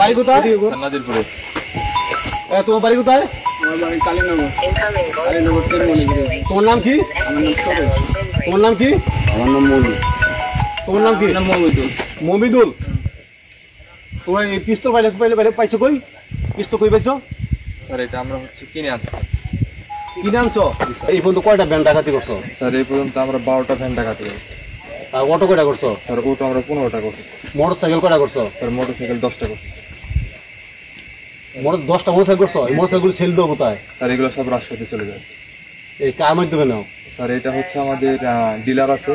বাড়ি কোথায়? নাজিরপুরে। তোমার বাড়ি কোথায়? আমার বাড়ি কালীনগর। তোমার নাম কি? তোমার নাম কি? আমার নাম মমিদুল। তোমার নাম কি? মমিদুল। তোমার এই পিস্তল পাইছো কই? পিস্তল কই পাইছো? স্যার এটা আমরা কিনে আনছি। কিনে আনছো? এই পর্যন্ত কয়টা ভ্যান ডাকাতি করছো? স্যার এই পর্যন্ত আমরা 12টা ভ্যান ডাকাতি করেছি। আর অটো কয়টা করছো? স্যার অটো আমরা 15টা করছি। মোটর সাইকেল কয়টা করছো? স্যার মোটরসাইকেল 10টা করছি। 10টা মোটর সাইকেল করছো? এই মোটর সাইকেল সেল দেবো কোথায়? স্যার এগুলো সব রাজশাহীতে চলে যায়। এই কার মাধ্যমে নাও? স্যার এটা আমাদের ডিলার আছে,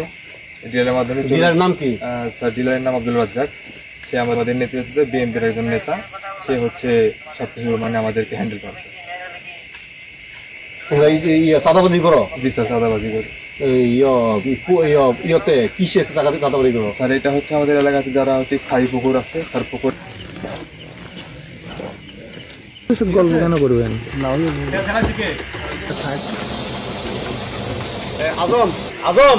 ডিলারের মাধ্যমে। ডিলারের নাম কি? স্যার ডিলারের নাম আব্দুল রাজ্জাক। সে আমাদের নেতৃত্বে বিএনপির একজন নেতা। সে সবকিছু আমাদেরকে হ্যান্ডেল করে। তোমরা এই চাঁদাবাজি করো? জি স্যার চাঁদাবাজি করি। ইয়েতে কিসে চাঁদাবাজি করো? স্যার এটা আমাদের এলাকাতে যারা স্থায়ী পুকুর আছে, তার পুকুর। গল্প কেন করবেন? আজম আজম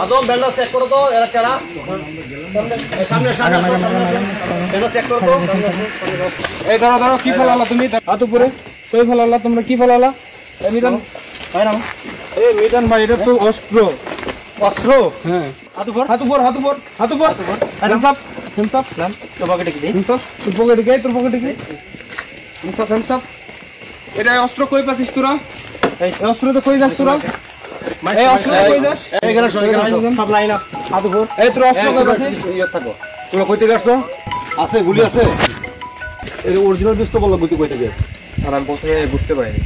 আজম ব্যান্ডা চেক করো তো। এরা কারা? সামনে ব্যান্ডা চেক করো তো। এই ধরো কি ফেলালা তুমি? হাত উপরে কই ফেলালা তোমরা? কি ফেলালা? এই মিটান ভাই নাম। এই মিটান ভাই এটা তো অস্ত্র। অস্ত্র? হ্যাঁ। হাত উপর। হ্যান্ডস আপ নাম তো পকেটে কি? হ্যান্ডস আপ তোর পকেটে কি? Hands up. এটা অস্ত্র কই পাছিস তোরা? এই অস্ত্র তো কই যাস তোরা? এই অস্ত্র কই যাস? এখানে সব লাইন আপ। হাত উপর। এই তোর অস্ত্র কই পাছিস? থাকো। তোমরা কই থেকে আসছো? আছে গুলি আছে? এই অরিজিনাল পিস্তল বললো গুলি কই থেকে? স্যার আমি প্রথমে বুঝতে পারিনি।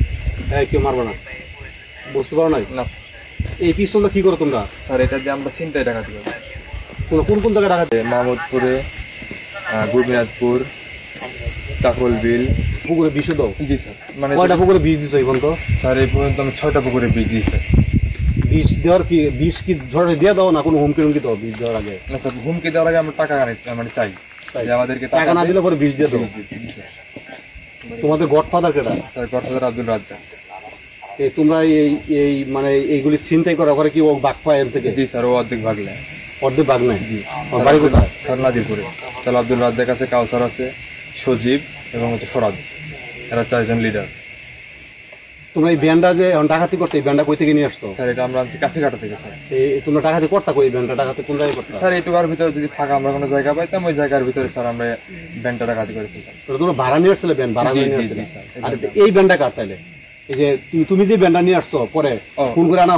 কেউ মারবো না? বুঝতে পারো নাই? না এই পিস্তলটা কি করো তোমরা? স্যার এটা দিয়ে আমরা ছিনতাই ডাকাতি করি। তোমরা কোন জায়গায় ডাকাতি? মাহমুদপুরে, গোপীনাথপুর, চাকল বিল। পুকুরে বিষ দাও? জি স্যার। কয়টা পুকুরে বিষ দিছো এই পর্যন্ত? স্যার এই পর্যন্ত আমি 6টা পুকুরে বীজ দিয়েছি। বিষ দেওয়ার কি বিষ কি ধরে দিয়ে দাও না কোনো হুমকি টুমকি দাও বিষ দেওয়ার আগে? না স্যার হুমকি দেওয়ার আগে আমরা টাকা চাই যে আমাদেরকে টাকা না দিলে পরে বিষ দিয়ে দাও। তোমাদের গডফাদার কেটা? Sir godfather Abdul Razzaq. তোমরা এই এইগুলি ছিনতাই করা করে কি ও বাঘ পায় এর থেকে? জি স্যার ও অর্ধেক ভাগ নেয়। অর্ধেক বাঘ নেয়? জি। বাড়ি কোথায়? স্যার নাজিরপুরে। স্যার আব্দুল রাজ্জাক আছে, কাউসার আছে, সজীব এবং ফরাদ। এরা 4জন লিডার। তোমরা এই ব্যান্ডটা যে ডাকাতি করতে এই ব্যান্ডটা কই থেকে নিয়ে আসতো? স্যার এটা আমরা আনছি কাছিকাটা থেকে। স্যার তোমরা ডাকাতি করতা কই? এই ব্যান্ডটা ডাকাতি কোন জায়গায় করতা? স্যার এইটুকার ভিতরে যদি ফাঁকা আমরা কোনো জায়গা পাইতাম ওই জায়গার ভিতরে স্যার আমরা ব্যান্ডটা ডাকাতি করে ফেলতাম। তোমরা ভাড়া নিয়ে আসছিলে ব্যান্ড? ভাড়া নিয়ে আসছিলে? আর এই ব্যান্ডটা কার তাইলে? এই যে তুমি যে ব্যান্ডটা নিয়ে আসছো পরে ফোন করে আনা